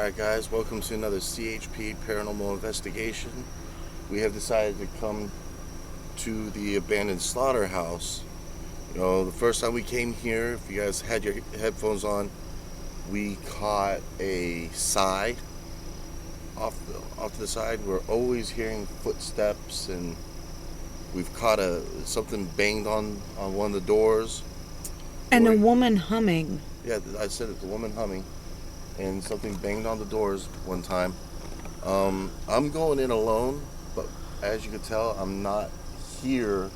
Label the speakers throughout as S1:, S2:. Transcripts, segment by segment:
S1: Alright guys, welcome to another CHP Paranormal Investigation. We have decided to come to the abandoned slaughterhouse. You know, the first time we came here, if you guys had your headphones on, we caught a sigh off to the side. We're always hearing footsteps, and we've caught something banged on one of the doors.
S2: And a woman humming.
S1: Yeah, I said it, the woman humming. And something banged on the doors one time. I'm going in alone, but as you can tell, I'm not here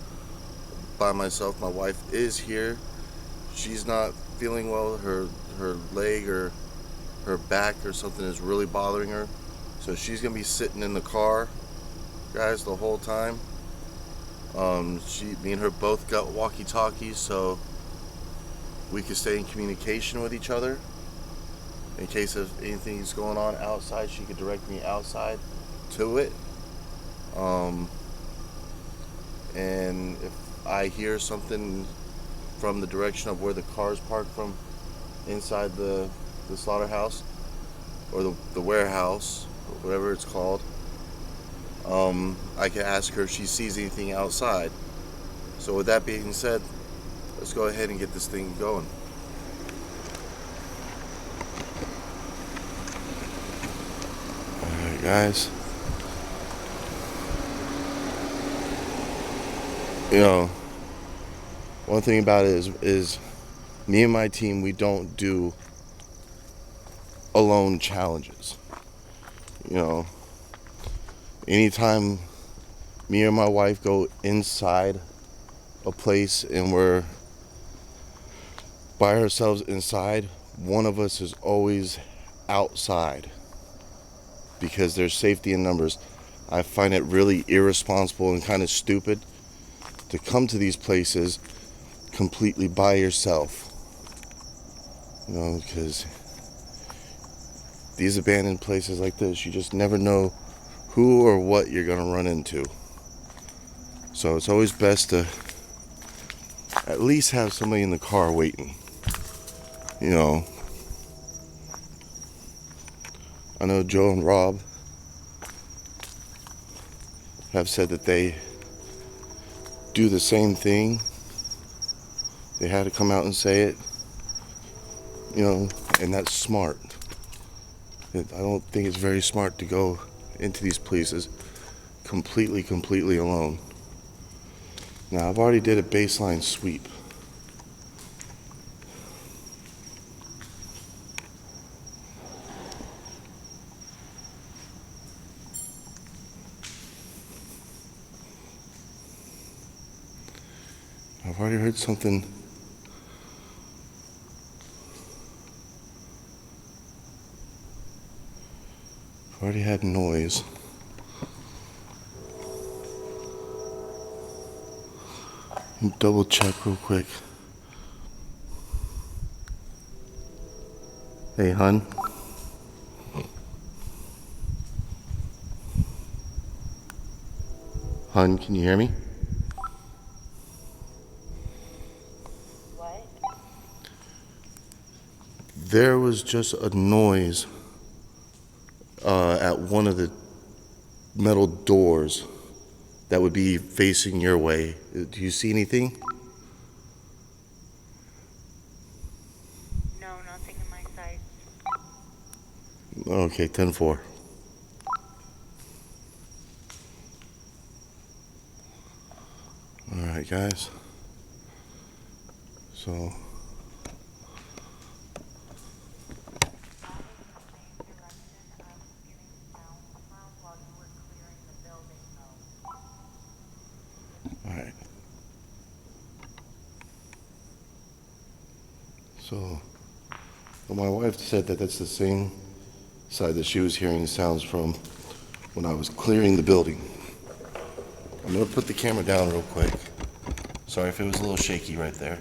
S1: by myself. My wife is here. She's not feeling well. Her leg or her back or something is really bothering her. So she's gonna be sitting in the car, guys, the whole time. Me and her both got walkie-talkies, so we can stay in communication with each other. In case of anything's going on outside, she could direct me outside to it. And if I hear something from the direction of where the car's parked from inside the slaughterhouse or the warehouse, or whatever it's called, I can ask her if she sees anything outside. So with that being said, let's go ahead and get this thing going. Alright guys, you know, one thing about it is me and my team, we don't do alone challenges. You know, anytime me or my wife go inside a place and we're by ourselves inside, one of us is always outside because there's safety in numbers. I find it really irresponsible and kind of stupid to come to these places completely by yourself. You know, because these abandoned places like this, you just never know who or what you're gonna run into. So it's always best to at least have somebody in the car waiting. You know, I know Joe and Rob have said that they do the same thing. They had to come out and say it, you know, and that's smart. I don't think it's very smart to go into these places completely alone. Now, I've already did a baseline sweep. I've already heard something. I've already had noise. Double check real quick. Hey, hun. Hun, can you hear me? There was just a noise at one of the metal doors that would be facing your way. Do you see anything?
S3: No, nothing in my sight.
S1: Okay, 10-4. Alright, guys. So alright. So, well, my wife said that that's the same side that she was hearing the sounds from when I was clearing the building. I'm gonna put the camera down real quick. Sorry if it was a little shaky right there.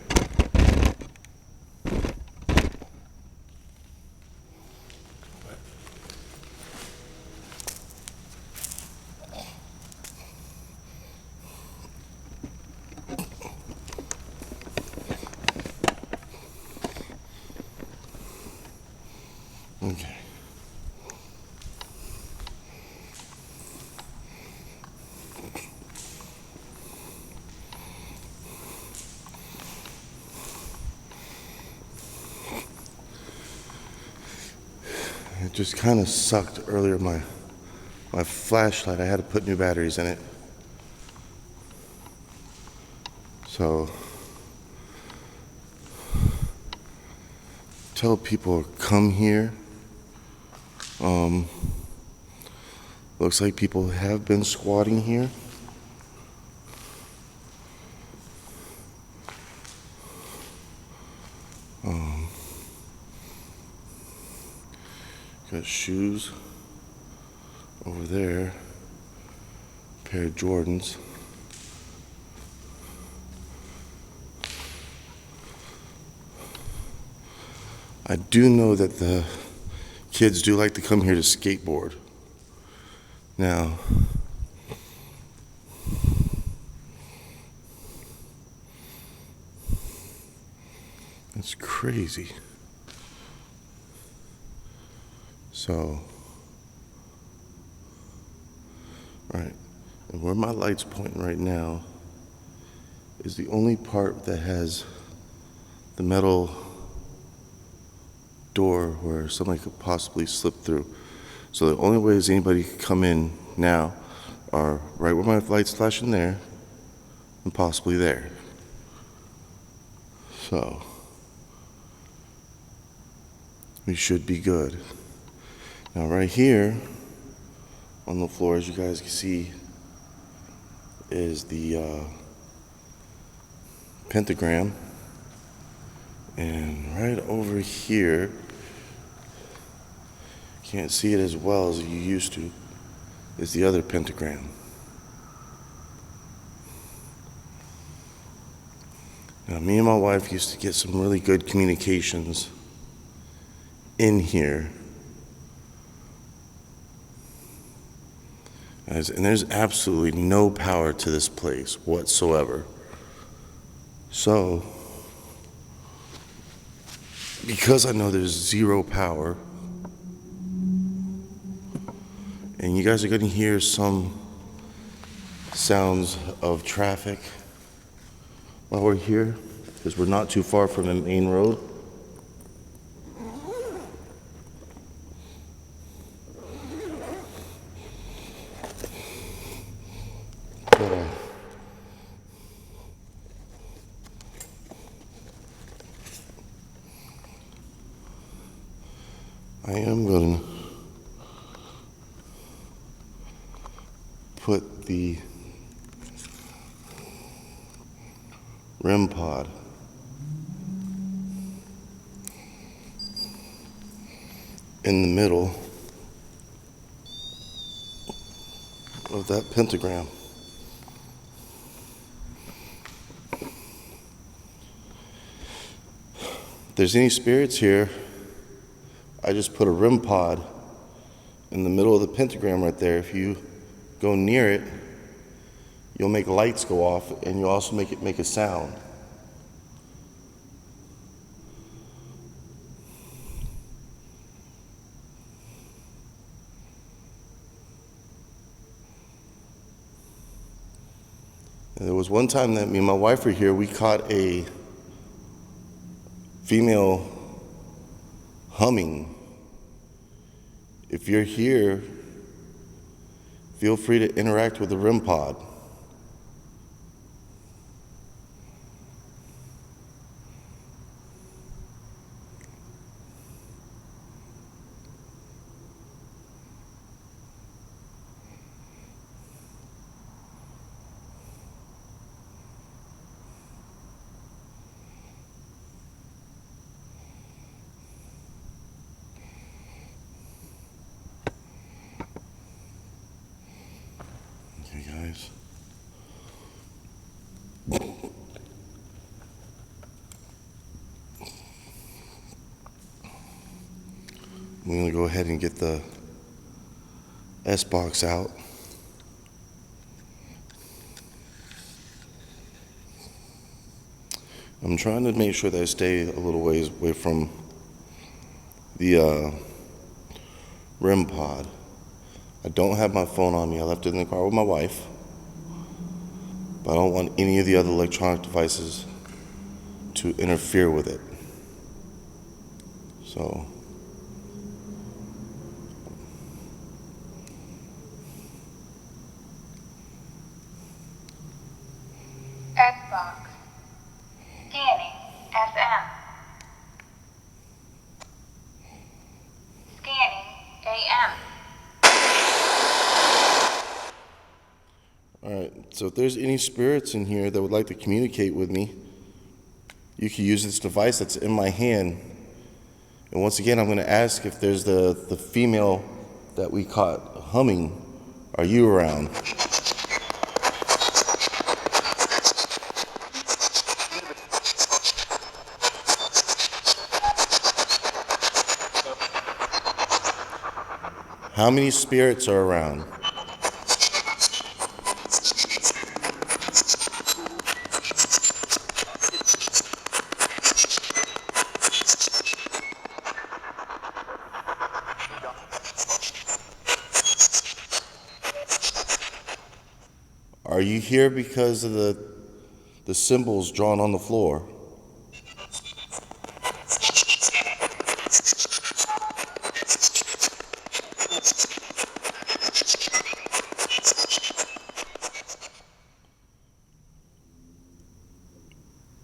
S1: Okay. It just kind of sucked earlier. My flashlight, I had to put new batteries in it. So tell people come here. Looks like people have been squatting here. Got shoes over there, pair of Jordans. I do know that the kids do like to come here to skateboard. Now, it's crazy. So, right, and where my light's pointing right now is the only part that has the metal door where somebody could possibly slip through. So the only ways anybody could come in now are right where my light's flashing there and possibly there. So we should be good. Now right here on the floor, as you guys can see, is the pentagram. And right over here, can't see it as well as you used to, is the other pentagram. Now me and my wife used to get some really good communications in here. And there's absolutely no power to this place whatsoever. So, because I know there's zero power, and you guys are going to hear some sounds of traffic while we're here, because we're not too far from the main road. But, I am going to put the REM pod in the middle of that pentagram. If there's any spirits here, I just put a REM pod in the middle of the pentagram right there. If you go near it, you'll make lights go off, and you'll also make it make a sound. And there was one time that me and my wife were here, we caught a female humming. If you're here, feel free to interact with the REM pod. Okay, guys. I'm going to go ahead and get the S-Box out. I'm trying to make sure that I stay a little ways away from the REM pod. I don't have my phone on me. I left it in the car with my wife. But I don't want any of the other electronic devices to interfere with it. So So if there's any spirits in here that would like to communicate with me, you can use this device that's in my hand. And once again, I'm going to ask if there's the female that we caught humming. Are you around? How many spirits are around? Are you here because of the symbols drawn on the floor?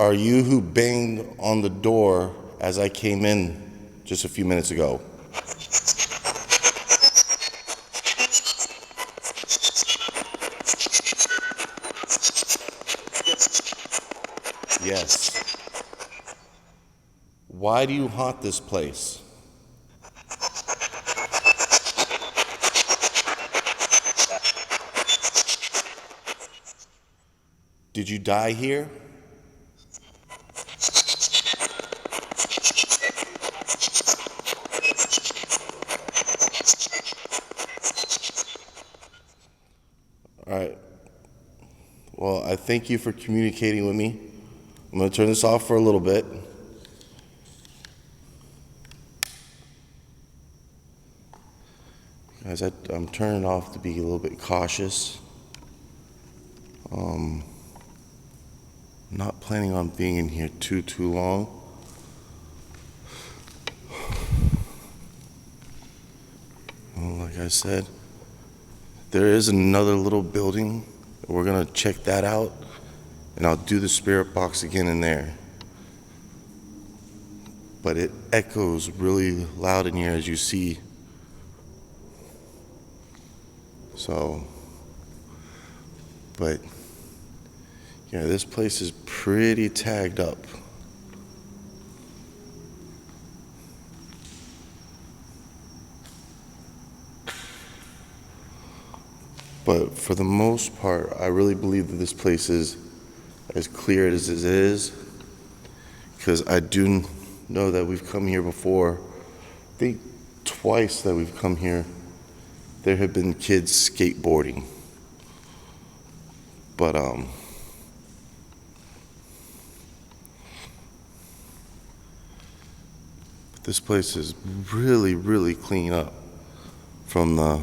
S1: Are you who banged on the door as I came in just a few minutes ago? Yes. Why do you haunt this place? Did you die here? All right. Well, I thank you for communicating with me. I'm going to turn this off for a little bit. Guys, I'm turning it off to be a little bit cautious. I'm not planning on being in here too long. Well, like I said, there is another little building. We're going to check that out, and I'll do the spirit box again in there. But it echoes really loud in here, as you see. So, but yeah, this place is pretty tagged up. But for the most part, I really believe that this place is as clear as it is, because I do know that we've come here before. I think twice that we've come here, there have been kids skateboarding. But this place is really clean up from the.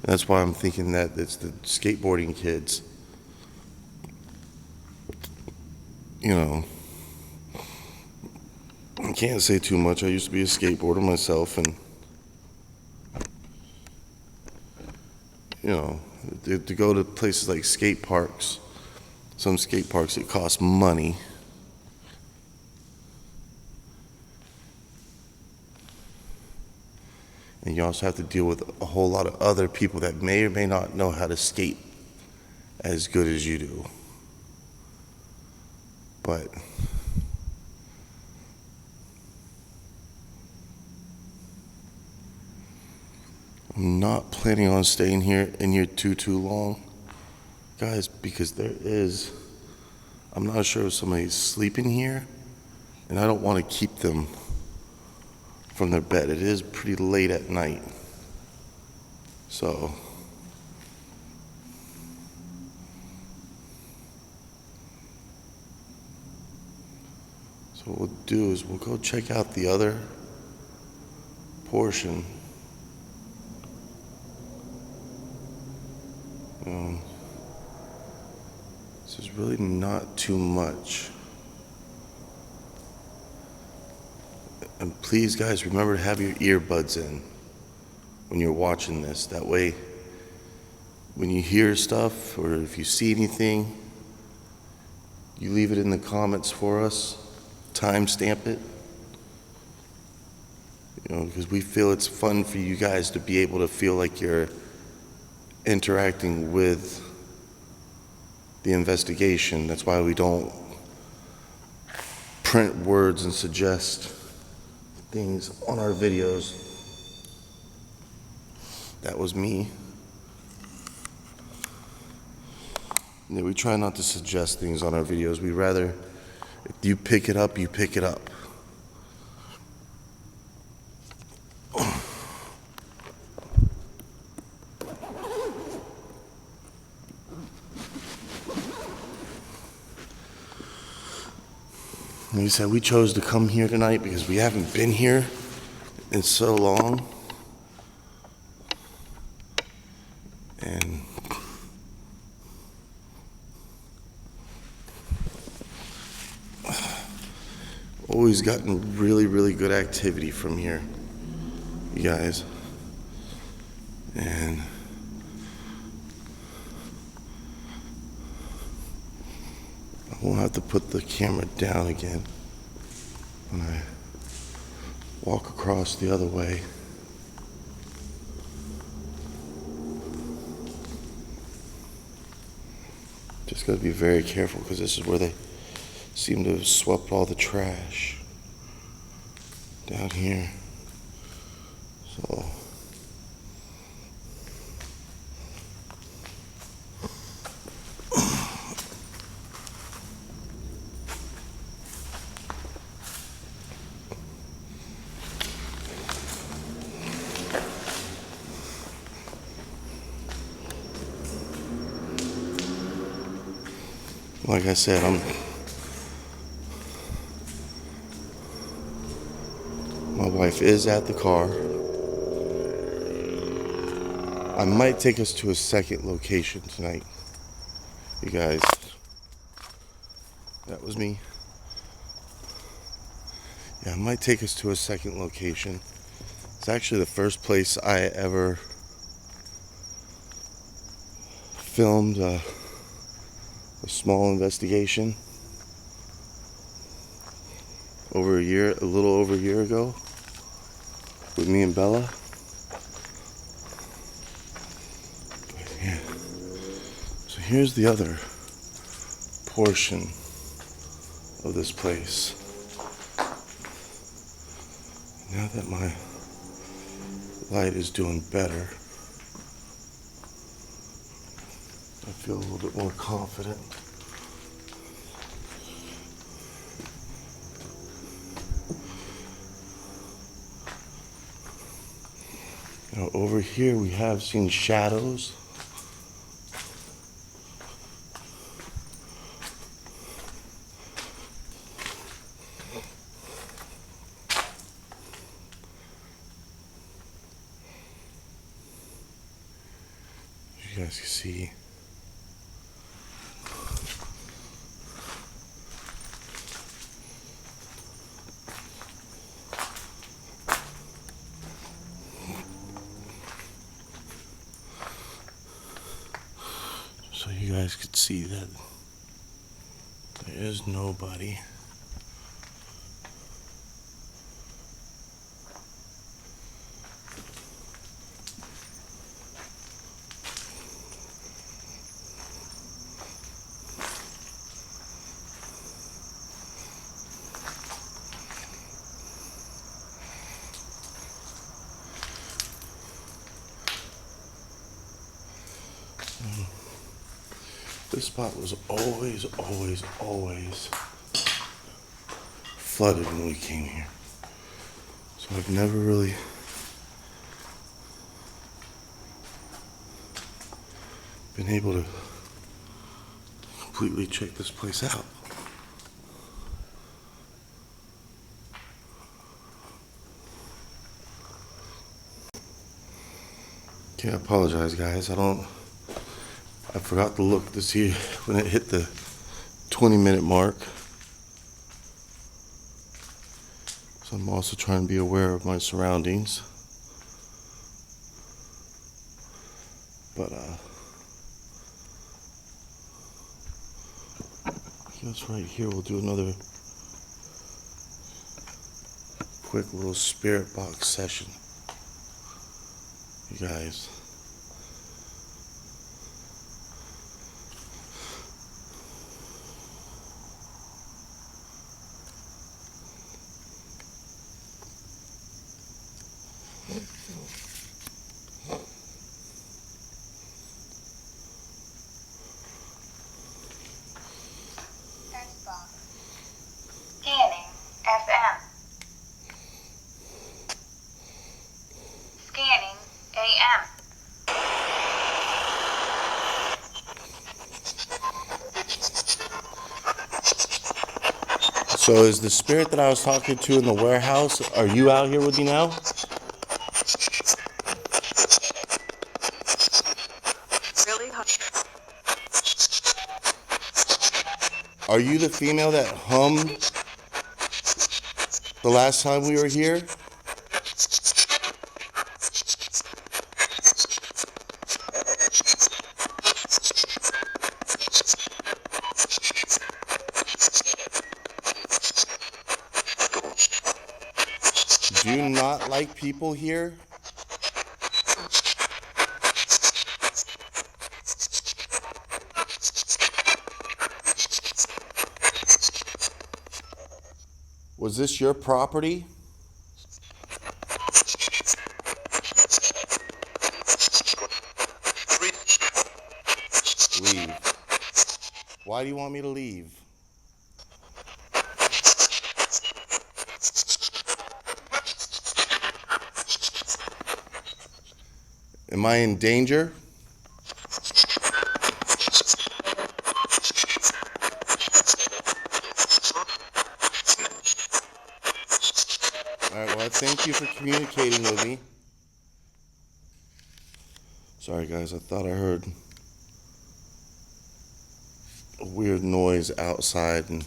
S1: That's why I'm thinking that it's the skateboarding kids. You know, I can't say too much. I used to be a skateboarder myself, and you know, to go to places like skate parks, some skate parks, it costs money. And you also have to deal with a whole lot of other people that may or may not know how to skate as good as you do. But I'm not planning on staying here in here too long, guys, because I'm not sure if somebody's sleeping here, and I don't want to keep them from their bed. It is pretty late at night. So what we'll do is we'll go check out the other portion. This is really not too much. And please, guys, remember to have your earbuds in when you're watching this. That way, when you hear stuff or if you see anything, you leave it in the comments for us. Timestamp it. You know, because we feel it's fun for you guys to be able to feel like you're interacting with the investigation. That's why we don't print words and suggest things on our videos. That was me. Yeah, we try not to suggest things on our videos. We rather, if you pick it up, you pick it up. Like I said, we chose to come here tonight because we haven't been here in so long. And always gotten really, really good activity from here, you guys. And I won't have to put the camera down again when I walk across the other way. Just gotta be very careful because this is where they seem to have swept all the trash down here. So like I said, my wife is at the car. I might take us to a second location tonight, you guys. That was me. Yeah, I might take us to a second location. It's actually the first place I ever filmed a small investigation. A little over a year ago, with me and Bella. But yeah. So here's the other portion of this place. Now that my light is doing better, I feel a little bit more confident. Now over here we have seen shadows. As you guys can see. So you guys could see that there is nobody. This spot was always flooded when we came here. So I've never really been able to completely check this place out. Okay, I apologize, guys. I forgot to look to see when it hit the 20-minute mark. So I'm also trying to be aware of my surroundings. But I guess right here we'll do another quick little spirit box session. You guys.
S3: Scanning FM. Scanning AM.
S1: So is the spirit that I was talking to in the warehouse, are you out here with me now?
S3: Really?
S1: Are you the female that hummed the last time we were here? Do you not like people here? Was this your property? Leave. Why do you want me to leave? Am I in danger? Alright, well, thank you for communicating with me. Sorry, guys, I thought I heard a weird noise outside, and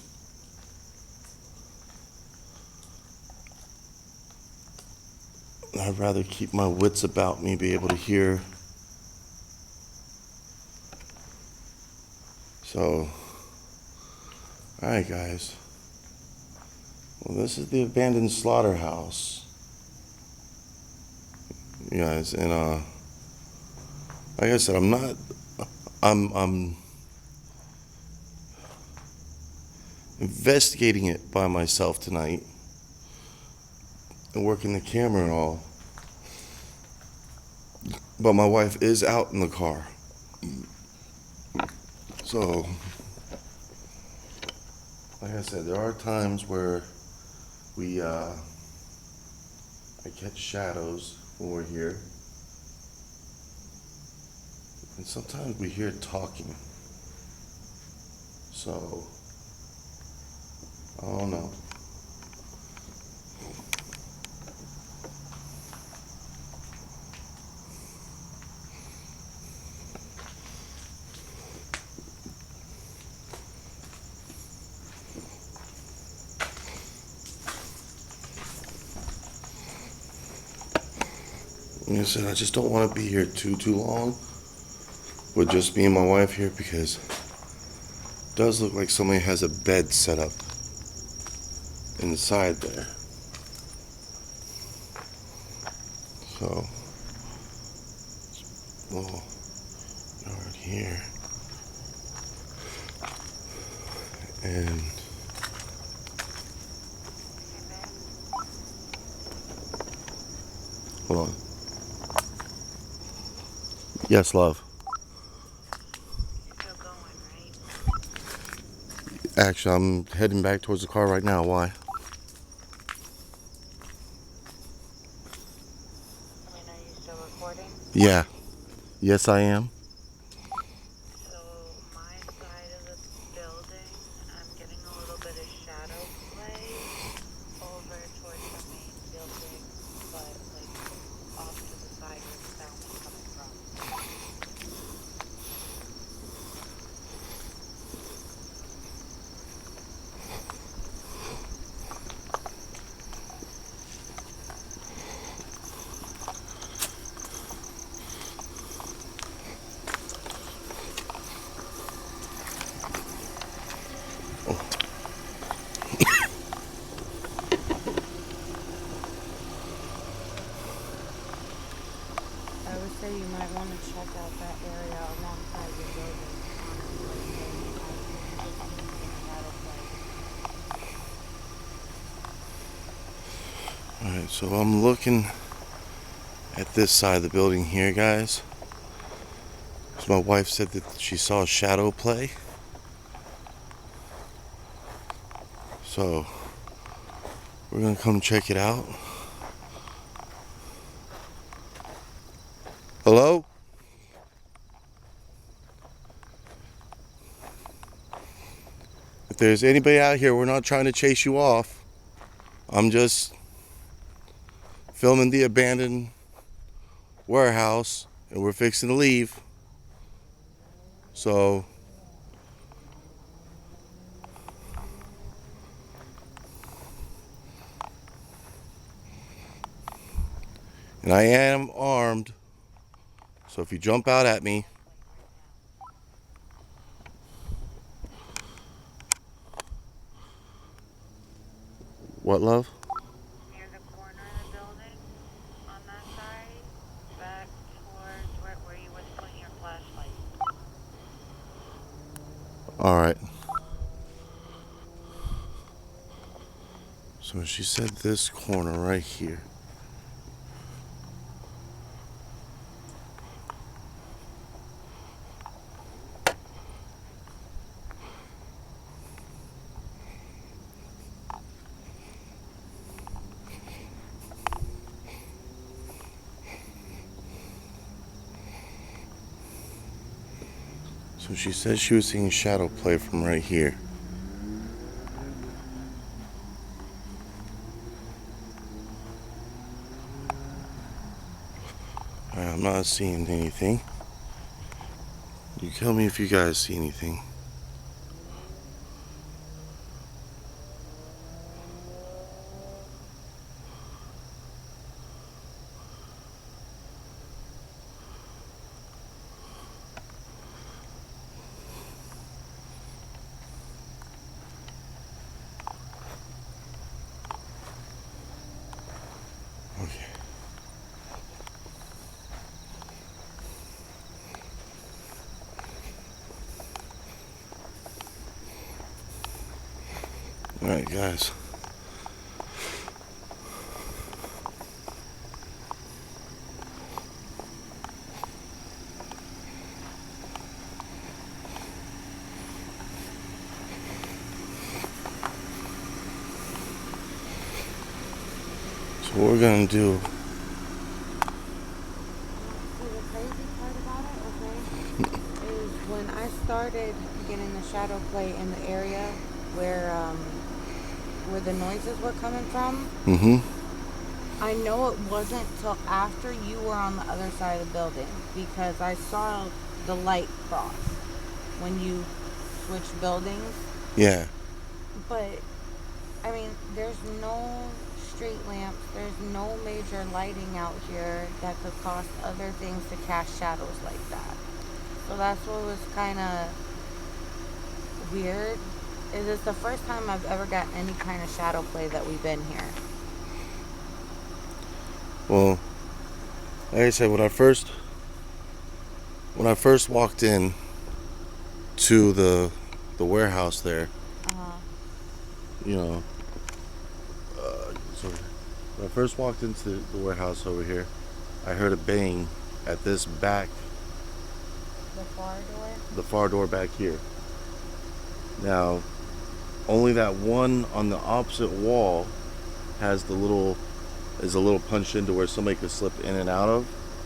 S1: I'd rather keep my wits about me, be able to hear. So, alright, guys. Well, this is the abandoned slaughterhouse. You guys, and like I said, I'm investigating it by myself tonight and working the camera and all. But my wife is out in the car. So, like I said, there are times where I catch shadows when we're here. And sometimes we hear talking. So, I don't know. Like I said, I just don't want to be here too long with just me and my wife here, because it does look like somebody has a bed set up inside there. So, little yard here. And hold on. Yes, love.
S3: Still going, right?
S1: Actually, I'm heading back towards the car right now. Why?
S3: I mean, are you still recording?
S1: Yeah. Yes, I am.
S3: So, my side of the building, I'm getting a little bit of shadow play over towards the main building, but like off to the side where the sound is coming from. I would say you might want to check out that area alongside your building, honestly. I think you just need some shadow play.
S1: Alright, so I'm looking at this side of the building here, guys. So my wife said that she saw a shadow play. So we're gonna come check it out. Hello? If there's anybody out here, we're not trying to chase you off. I'm just filming the abandoned warehouse and we're fixing to leave. So and I am armed. So if you jump out at me, what, love?
S3: Near the corner of the building, on that side, back towards where you was putting your flashlight.
S1: All right. So she said this corner right here. So she said she was seeing shadow play from right here. I'm not seeing anything. You tell me if you guys see anything. Okay. All right, guys. So what we're gonna do?
S2: See, the crazy part about it, okay, is when I started getting the shadow play in the area where the noises were coming from, I know it wasn't till after you were on the other side of the building, because I saw the light cross when you switched buildings.
S1: Yeah.
S2: But, I mean, there's no street lamps, there's no major lighting out here that could cause other things to cast shadows like that. So that's what was kind of weird. Is it's the first time I've ever gotten any kind of shadow play that we've been here.
S1: Well, like I said, when I first walked in to the warehouse there, you know, so when I first walked into the warehouse over here, I heard a bang at this back,
S2: The far door?
S1: the far door back here. Now, only that one on the opposite wall has a little punch into where somebody could slip in and out of.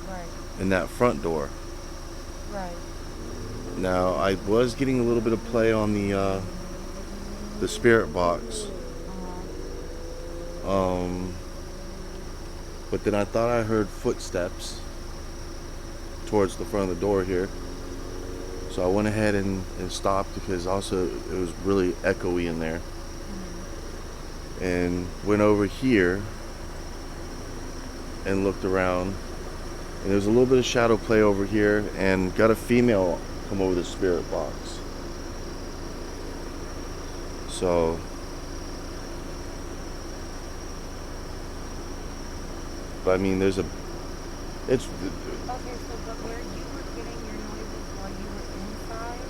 S2: Right.
S1: In that front door.
S2: Right.
S1: Now, I was getting a little bit of play on the spirit box. But then I thought I heard footsteps towards the front of the door here. So I went ahead and stopped, because also it was really echoey in there. And went over here and looked around. And there was a little bit of shadow play over here, and got a female come over the spirit box. So but I mean, it's
S2: Okay, so but where you were getting your noises while you were inside,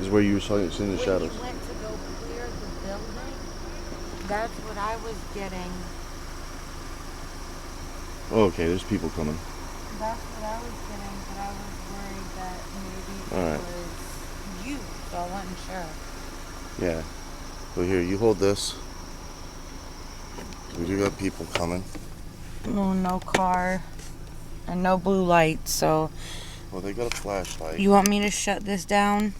S1: is where you saw it in the
S2: when
S1: shadows.
S2: you went to go clear the building, that's what I was getting.
S1: Oh, okay, there's people coming.
S2: That's what I was getting, but I was worried that maybe it
S1: Alright.
S2: was you, so I wasn't sure.
S1: Yeah. So here, you hold this. We do got people coming.
S2: Oh, no car and no blue lights, so
S1: Well, they got a flashlight.
S2: you want me to shut this down?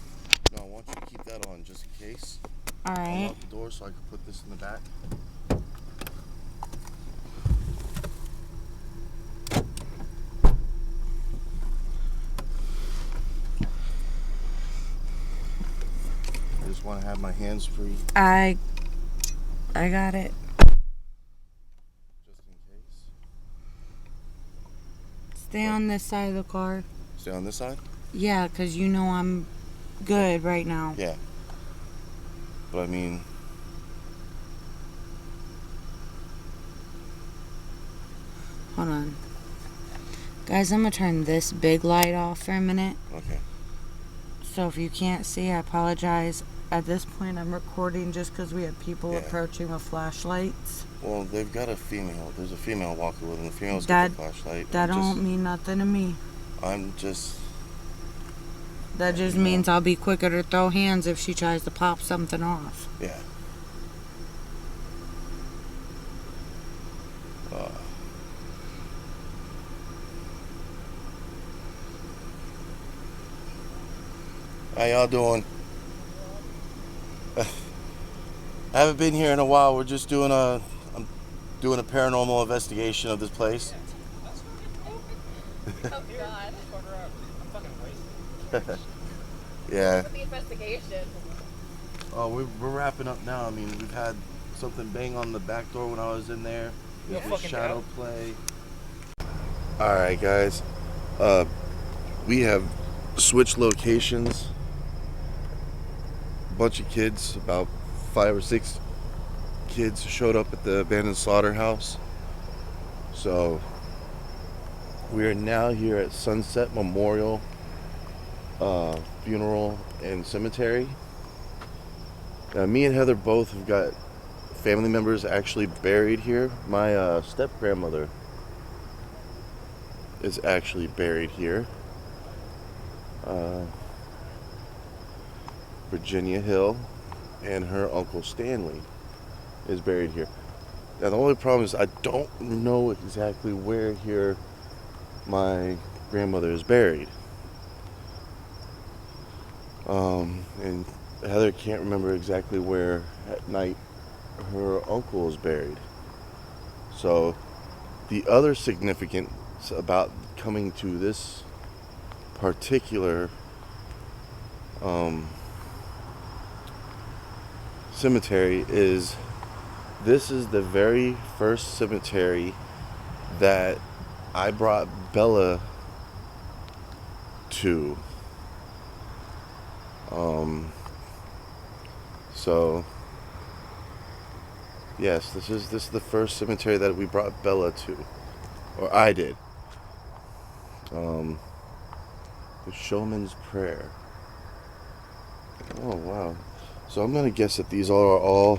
S1: No, I want you to keep that on just in case.
S2: Alright.
S1: Unlock the door so I can put this in the back. I just want to have my hands free
S2: I got it.
S1: just in case.
S2: Stay on this side of the car.
S1: Stay on this side?
S2: Yeah, 'cause you know I'm good right now.
S1: Yeah. But I mean,
S2: Hold on. Guys, I'm gonna turn this big light off for a minute.
S1: okay.
S2: So if you can't see, I apologize. At this point, I'm recording just because we have people
S1: Yeah.
S2: approaching with flashlights.
S1: Well, they've got a female. There's a female walking with them. The female's got the flashlight.
S2: That don't mean nothing to me.
S1: I'm just.
S2: That just means I'll be quicker to throw hands if she tries to pop something off.
S1: Yeah. How y'all doing? I haven't been here in a while. We're just doing I'm doing a paranormal investigation of this place.
S4: Oh God. I'm fucking wasted.
S1: Yeah.
S4: The investigation.
S1: Oh, we're wrapping up now. I mean, we've had something bang on the back door when I was in there.
S4: You
S1: There's
S4: fucking
S1: shadow
S4: doubt.
S1: play. All right, guys. We have switched locations. A bunch of kids, about 5 or 6 kids, showed up at the abandoned slaughterhouse. So we are now here at Sunset Memorial Funeral and Cemetery. Me and Heather both have got family members actually buried here. My step-grandmother is actually buried here. Virginia Hill and her Uncle Stanley is buried here. Now the only problem is I don't know exactly where here my grandmother is buried. And Heather can't remember exactly where at night her uncle is buried. So the other significance about coming to this particular cemetery is this is the very first cemetery that I brought Bella to. So yes, this is the first cemetery that we brought Bella to, or I did. The Showman's Prayer. Oh wow! So I'm gonna guess that these are all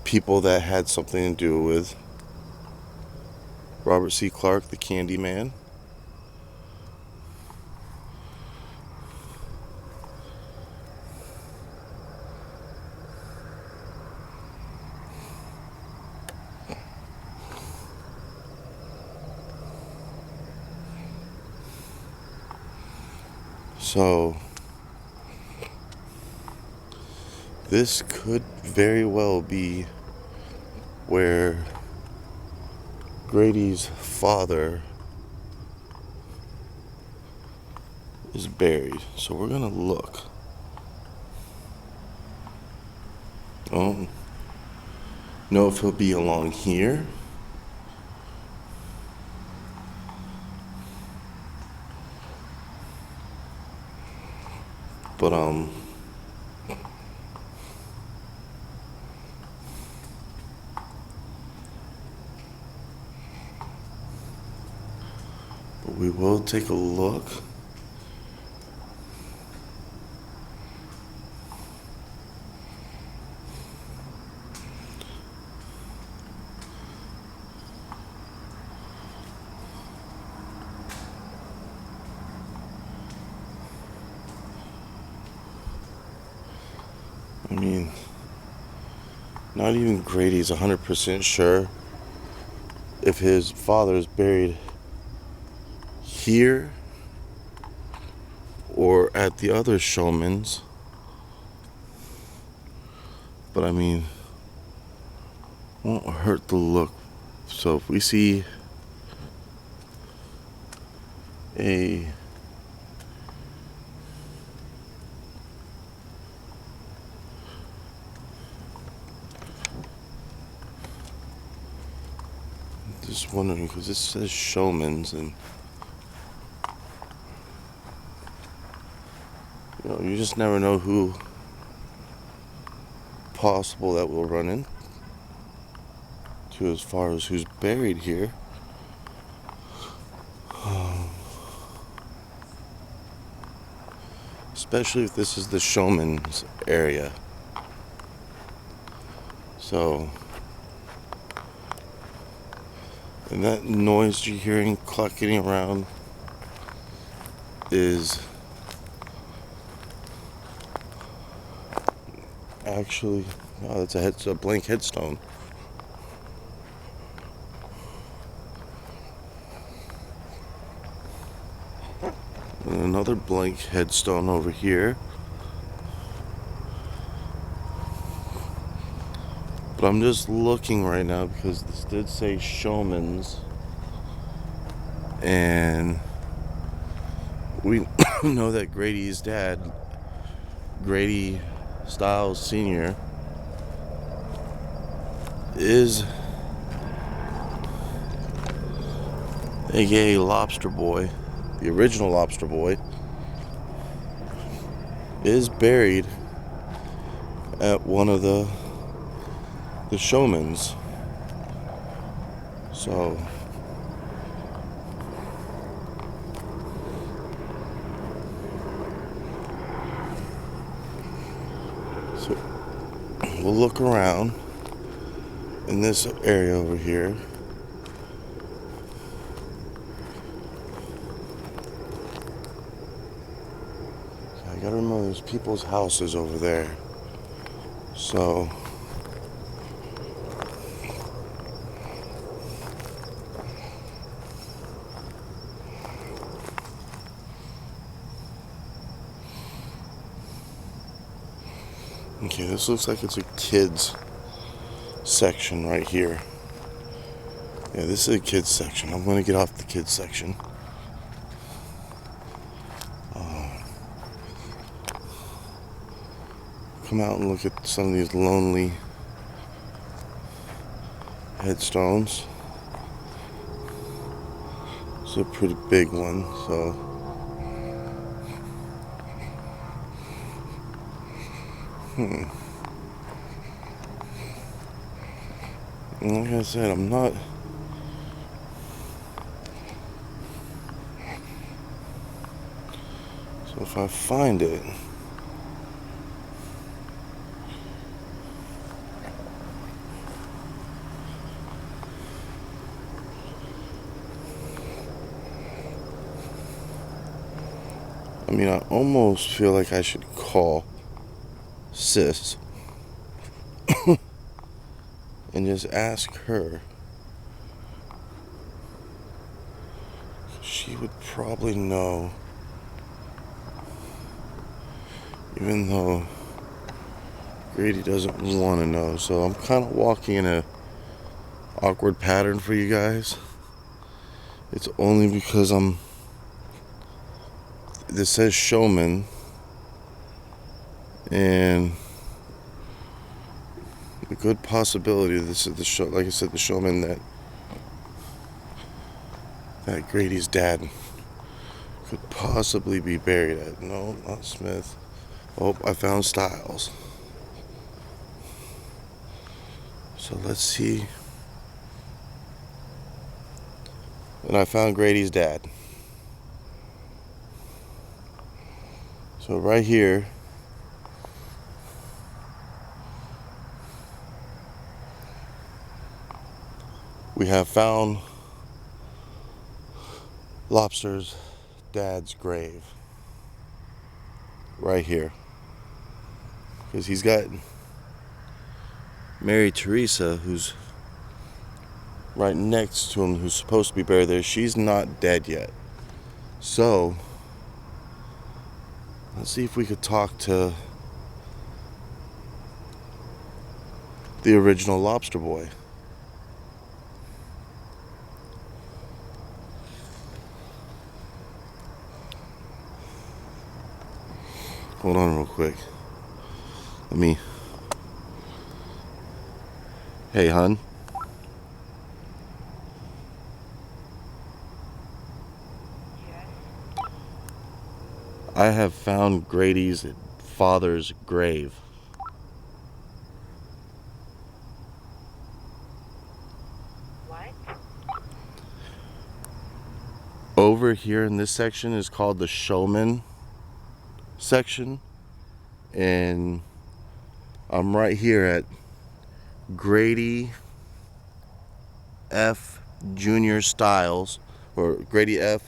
S1: people that had something to do with Robert C. Clark, the Candy Man. So this could very well be where Grady's father is buried. So we're gonna look. Oh, know if he'll be along here. But we will take a look. Not even Grady's 100% sure if his father is buried here or at the other showman's. But I mean, won't hurt to look. So if we see a just wondering, because this says showman's, and you know, you just never know who possible that will run in to as far as who's buried here. Especially if this is the showman's area. So, and that noise you're hearing clucking around is actually, oh, that's it's a blank headstone. And another blank headstone over here. But I'm just looking right now because this did say showman's. And we know that Grady's dad, Grady Stiles Sr., is aka Lobster Boy, the original Lobster Boy, is buried at one of the showman's. So we'll look around in this area over here. I gotta remember there's people's houses over there. So okay, this looks like it's a kids section right here. Yeah, this is a kids section. I'm gonna get off the kids section. Come out and look at some of these lonely headstones. It's a pretty big one, so and like I said, I'm not so if I find it, I mean, I almost feel like I should call Sis and just ask her. She would probably know, even though Grady doesn't want to know. So I'm kind of walking in a awkward pattern for you guys. It's only because this says showman, and a good possibility this is the show, like I said, the showman that Grady's dad could possibly be buried at. No, not Smith. Oh, I found Stiles. So let's see. And I found Grady's dad. So right here, we have found Lobster's dad's grave. Right here. Because he's got Mary Teresa, who's right next to him, who's supposed to be buried there, she's not dead yet. So, let's see if we could talk to the original Lobster Boy. Hold on real quick. Let me... Hey, hon.
S3: Yes.
S1: I have found Grady's father's grave.
S3: What?
S1: Over here in this section is called the Showman section. And I'm right here at Grady F. Jr. Styles, or Grady F.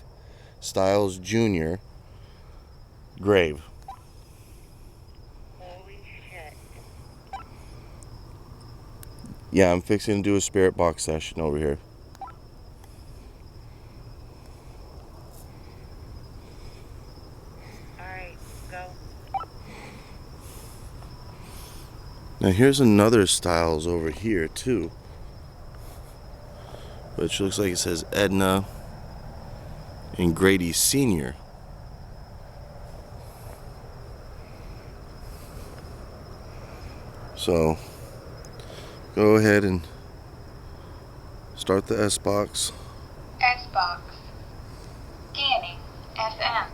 S1: Styles Jr. grave.
S3: Holy shit.
S1: Yeah, I'm fixing to do a spirit box session over here.
S3: Alright, go.
S1: Now here's another Styles over here too, which looks like it says Edna and Grady Sr. So go ahead and start the S box.
S5: S box. Scanning. FM.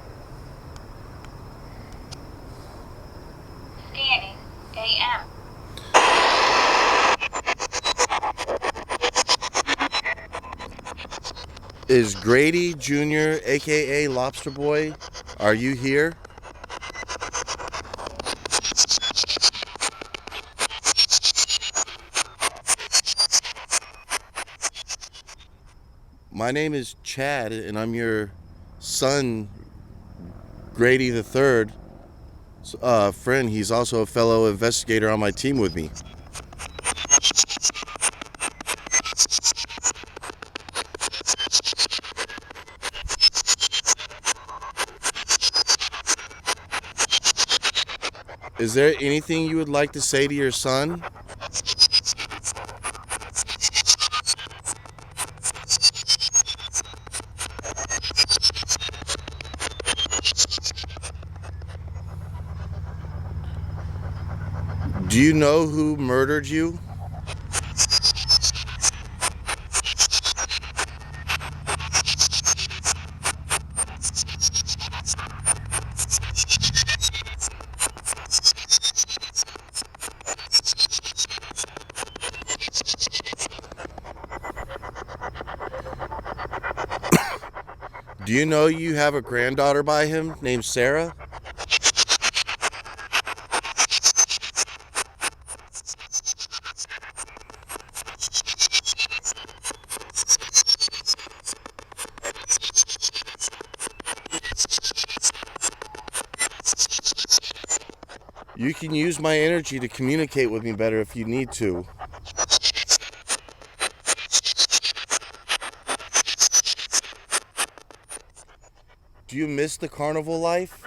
S5: Scanning. AM.
S1: Is Grady Jr., aka Lobster Boy, are you here? My name is Chad, and I'm your son, Grady the Third, friend. He's also a fellow investigator on my team with me. Is there anything you would like to say to your son? Do you know who murdered you? Do you know you have a granddaughter by him named Sarah? You can use my energy to communicate with me better if you need to. Do you miss the carnival life?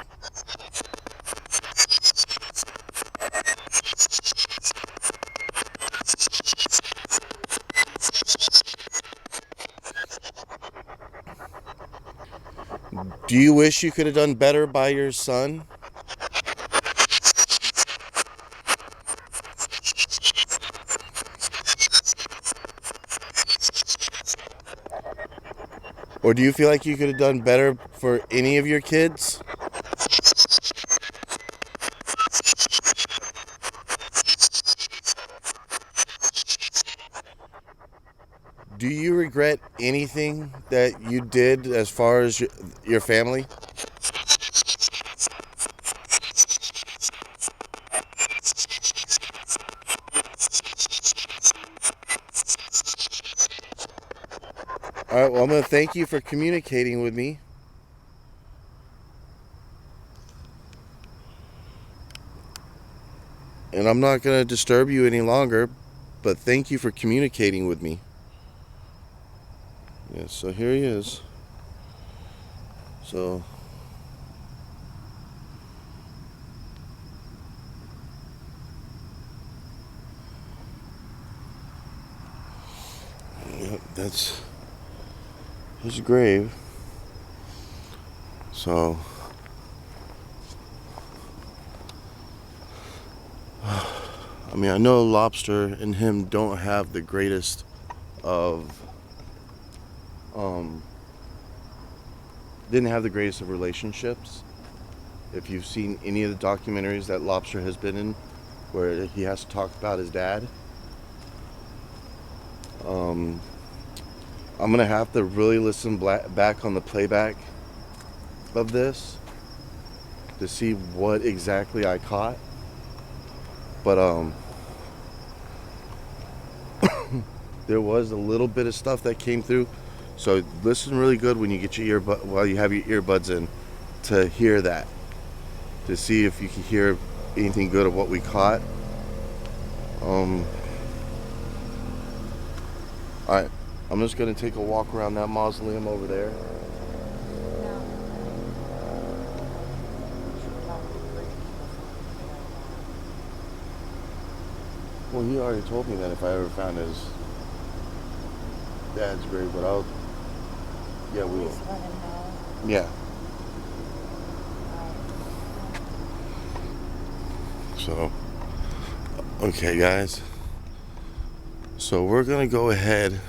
S1: Do you wish you could have done better by your son? Or do you feel like you could have done better for any of your kids? Do you regret anything that you did as far as your family? All right, well, I'm going to thank you for communicating with me. And I'm not going to disturb you any longer, but thank you for communicating with me. Yeah, so here he is. So yep, that's his grave. So I mean, I know Lobster and him don't have the greatest of didn't have the greatest of relationships. If you've seen any of the documentaries that Lobster has been in where he has to talk about his dad, I'm gonna have to really listen back on the playback of this to see what exactly I caught. But there was a little bit of stuff that came through, so listen really good when you get your while you have your earbuds in to hear that, to see if you can hear anything good of what we caught. Alright, I'm just gonna take a walk around that mausoleum over there. Well, he already told me that if I ever found his dad's grave, but I'll, yeah, we will.
S2: Please let him know.
S1: Yeah. So, okay, guys. So we're gonna go ahead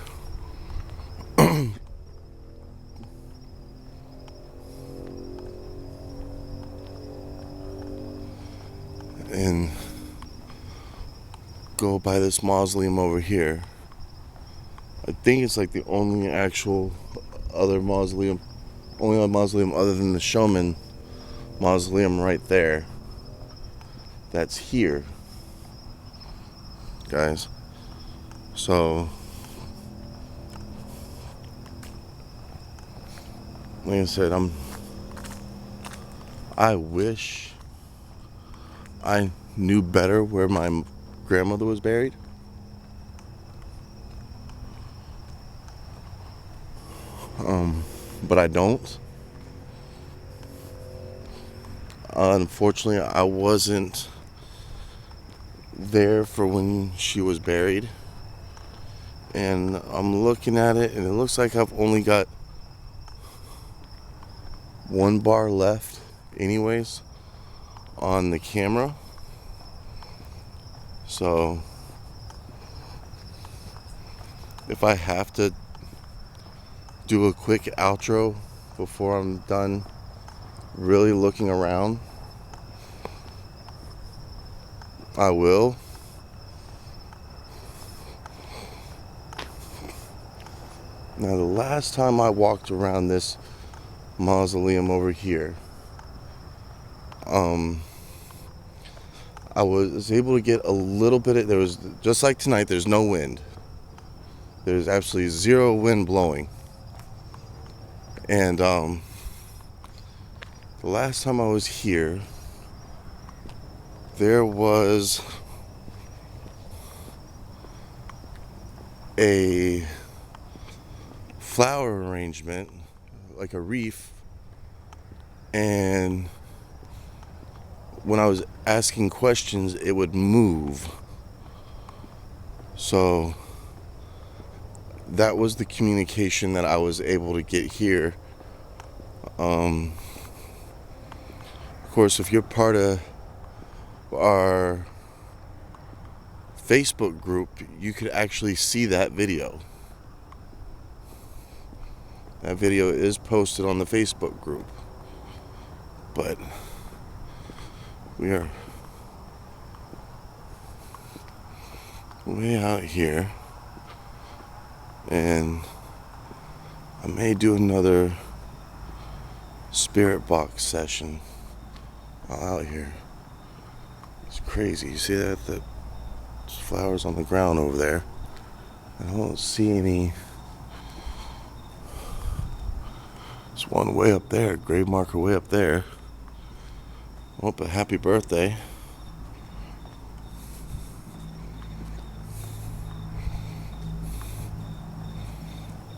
S1: and go by this mausoleum over here. I think it's like the only actual other mausoleum, only other mausoleum other than the Showman mausoleum right there. That's here, guys. So, like I said, I wish I knew better where my grandmother was buried. But I don't. Unfortunately, I wasn't there for when she was buried. And I'm looking at it, and it looks like I've only got one bar left anyways on the camera. So if I have to do a quick outro before I'm done really looking around, I will. Now, the last time I walked around this mausoleum over here, I was able to get a little bit of, there was, just like tonight, there's no wind. There's absolutely zero wind blowing. And the last time I was here, there was a flower arrangement, like a wreath, and when I was asking questions, it would move. So that was the communication that I was able to get here. Of course, if you're part of our Facebook group, you could actually see that video. That video is posted on the Facebook group. But we are way out here, and I may do another spirit box session while out here. It's crazy. You see that? The flowers on the ground over there. I don't see any. There's one way up there, grave marker way up there. Oh, but happy birthday.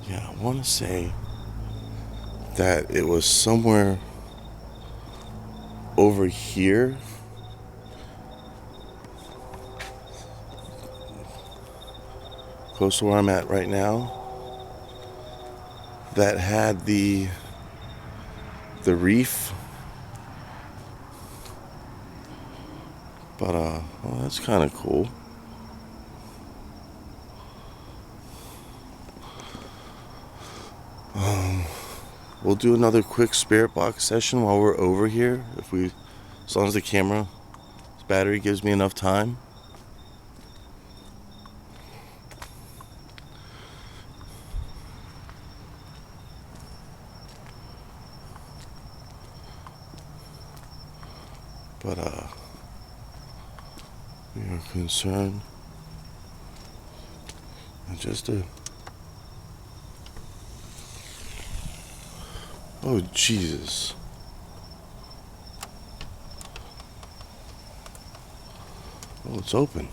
S1: Yeah, I want to say that it was somewhere over here. Close to where I'm at right now. That had the reef. But well, that's kind of cool. We'll do another quick spirit box session while we're over here, as long as the camera's battery gives me enough time. But we are concerned just a. Oh, Jesus. Oh, it's open.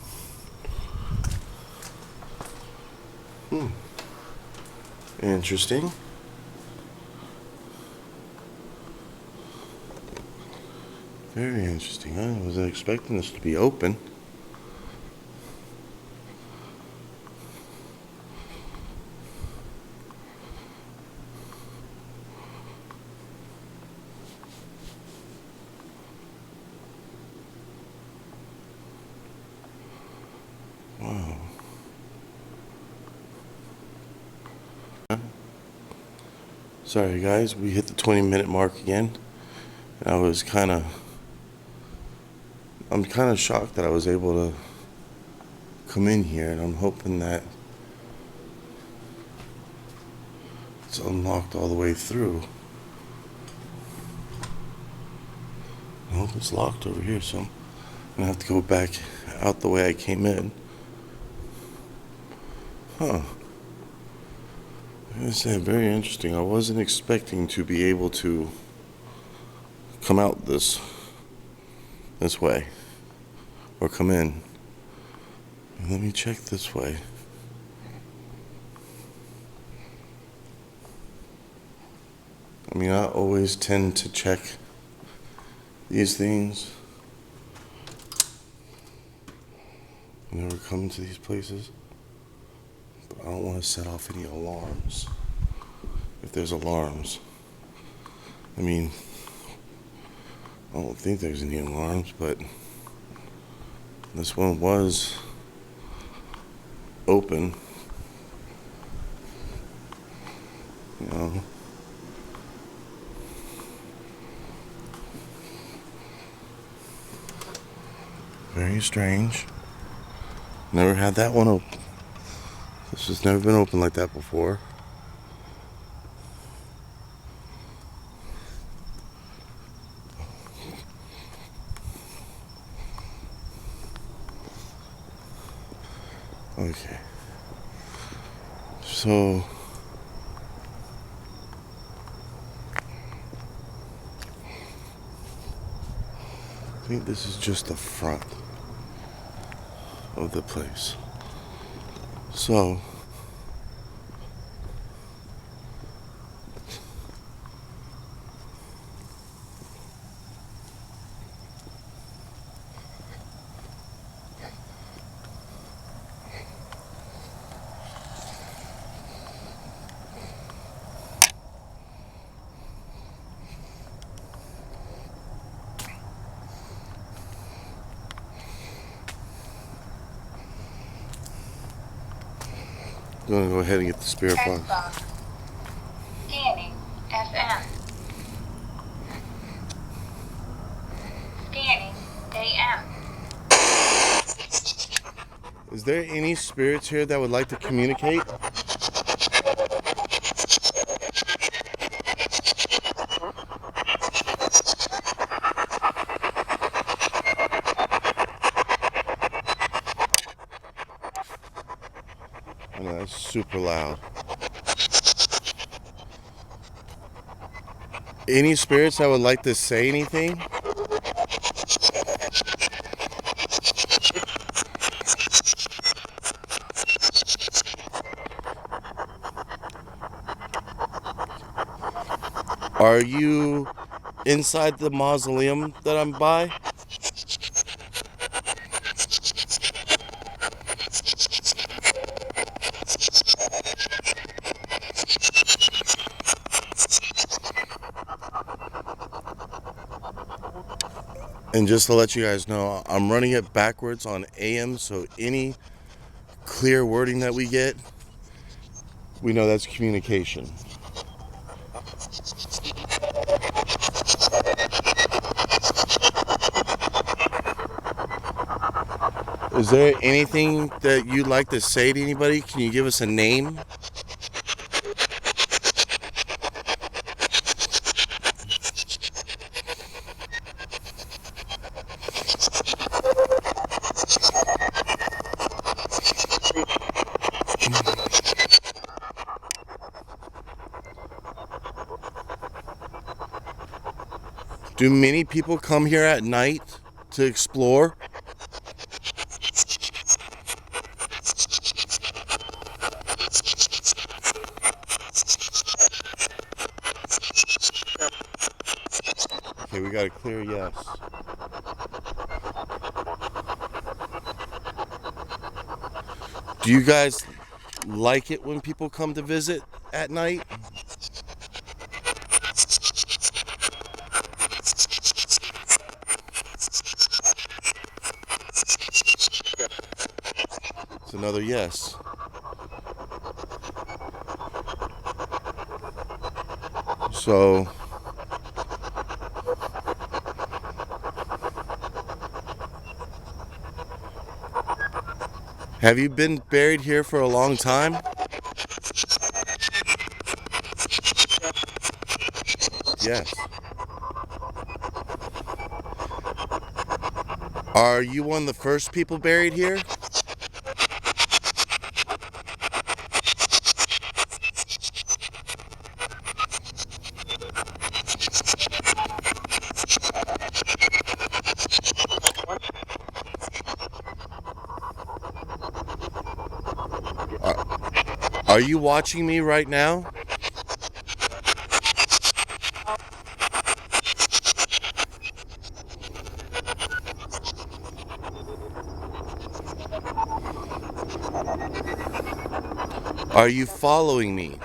S1: Interesting. Very interesting. I wasn't expecting this to be open. Wow. Sorry guys, we hit the 20-minute mark again. And I'm kind of shocked that I was able to come in here, and I'm hoping that it's unlocked all the way through. I hope it's locked over here, so I'm gonna have to go back out the way I came in. Huh. I say, very interesting. I wasn't expecting to be able to come out this way, or come in. Let me check this way. I mean, I always tend to check these things whenever I come to these places, but I don't want to set off any alarms. If there's alarms, I mean, I don't think there's any alarms, but this one was open, you know. Very strange. Never had that one open. This has never been open like that before. Okay. So I think this is just the front of the place. So I'm gonna go ahead and get the spirit box.
S5: Xbox. Scanning. FM. Scanning. AM.
S1: Is there any spirits here that would like to communicate? I know that's super loud. Any spirits that would like to say anything? Are you inside the mausoleum that I'm by? And just to let you guys know, I'm running it backwards on AM, so any clear wording that we get, we know that's communication. Is there anything that you'd like to say to anybody? Can you give us a name? Do many people come here at night to explore? Okay, we got a clear yes. Do you guys like it when people come to visit at night? It's another yes. So, have you been buried here for a long time? Yes. Are you one of the first people buried here? Are you watching me right now? Are you following me?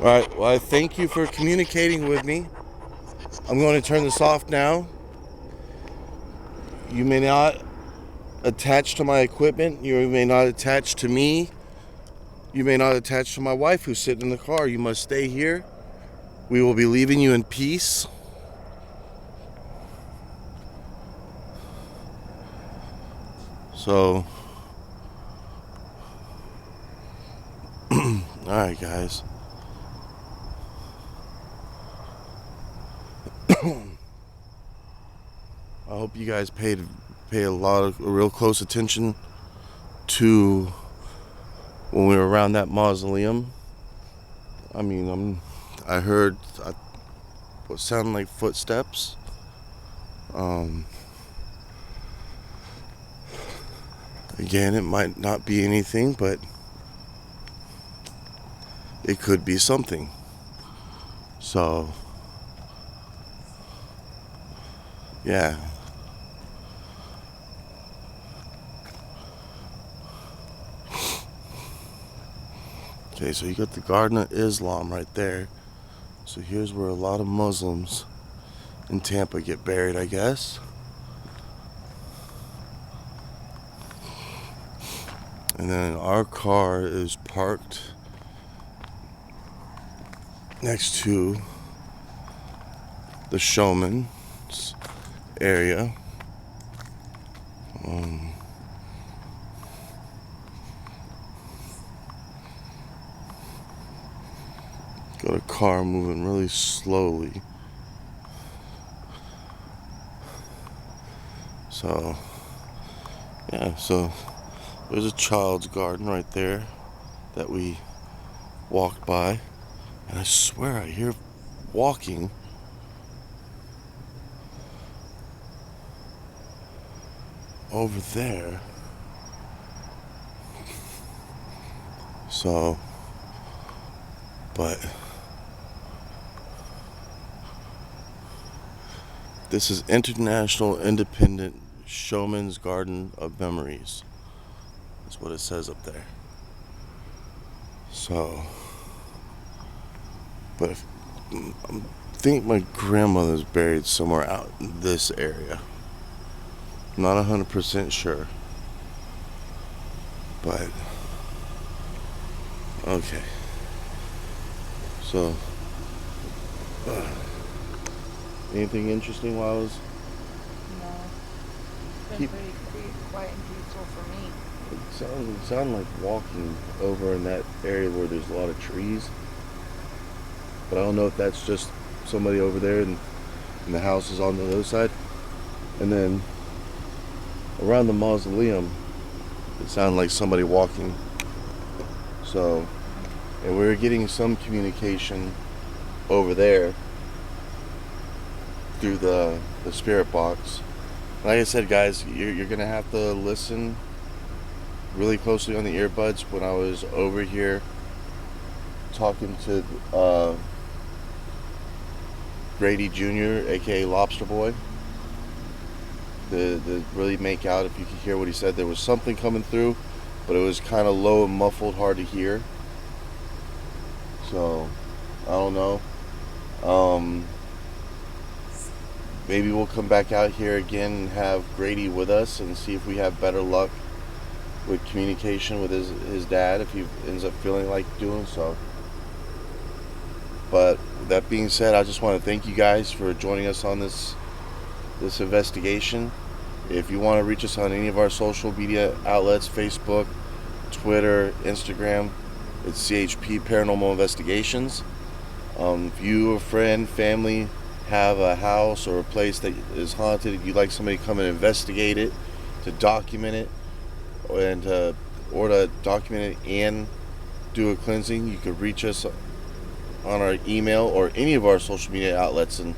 S1: Alright, well, I thank you for communicating with me. I'm going to turn this off now. You may not attach to my equipment. You may not attach to me. You may not attach to my wife who's sitting in the car. You must stay here. We will be leaving you in peace. So, alright, guys. I hope you guys pay a lot of real close attention to when we were around that mausoleum. I mean, I heard what sounded like footsteps. Again, it might not be anything, but it could be something. So, yeah. Okay, so you got the Garden of Islam right there. So here's where a lot of Muslims in Tampa get buried, I guess. And then our car is parked next to the Showman's area. Got a car moving really slowly. So, yeah, so there's a child's garden right there that we walked by. And I swear I hear walking over there. So, but this is International Independent Showman's Garden of Memories. That's what it says up there. So, but I think my grandmother's buried somewhere out in this area. Not 100% sure. But, okay. So, anything interesting while I was...
S2: No. It's been
S1: Keep-
S2: pretty quiet and peaceful for me.
S1: It sounded like walking over in that area where there's a lot of trees. But I don't know if that's just somebody over there and the house is on the other side. And then around the mausoleum, it sounded like somebody walking. So, and we were getting some communication over there through the spirit box. Like I said, guys, you're gonna have to listen really closely on the earbuds. When I was over here talking to Grady Jr., aka Lobster Boy, to really make out if you could hear what he said. There was something coming through, but it was kind of low and muffled, hard to hear. So, I don't know. Maybe we'll come back out here again and have Grady with us and see if we have better luck with communication with his dad, if he ends up feeling like doing so. But with that being said, I just want to thank you guys for joining us on this investigation. If you want to reach us on any of our social media outlets, Facebook, Twitter, Instagram, it's CHP Paranormal Investigations. If you, a friend, family, have a house or a place that is haunted, you'd like somebody to come and investigate it, to document it, and or to document it and do a cleansing, you could reach us on our email or any of our social media outlets, and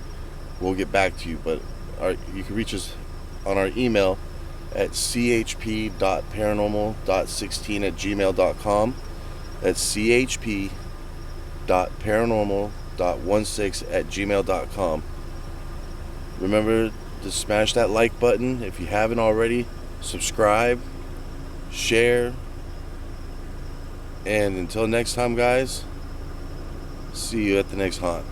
S1: we'll get back to you. But you can reach us on our email at chp.paranormal.16@gmail.com. That's chp.paranormal.16@gmail.com. Remember to smash that like button if you haven't already. Subscribe, share, and until next time, guys, see you at the next haunt.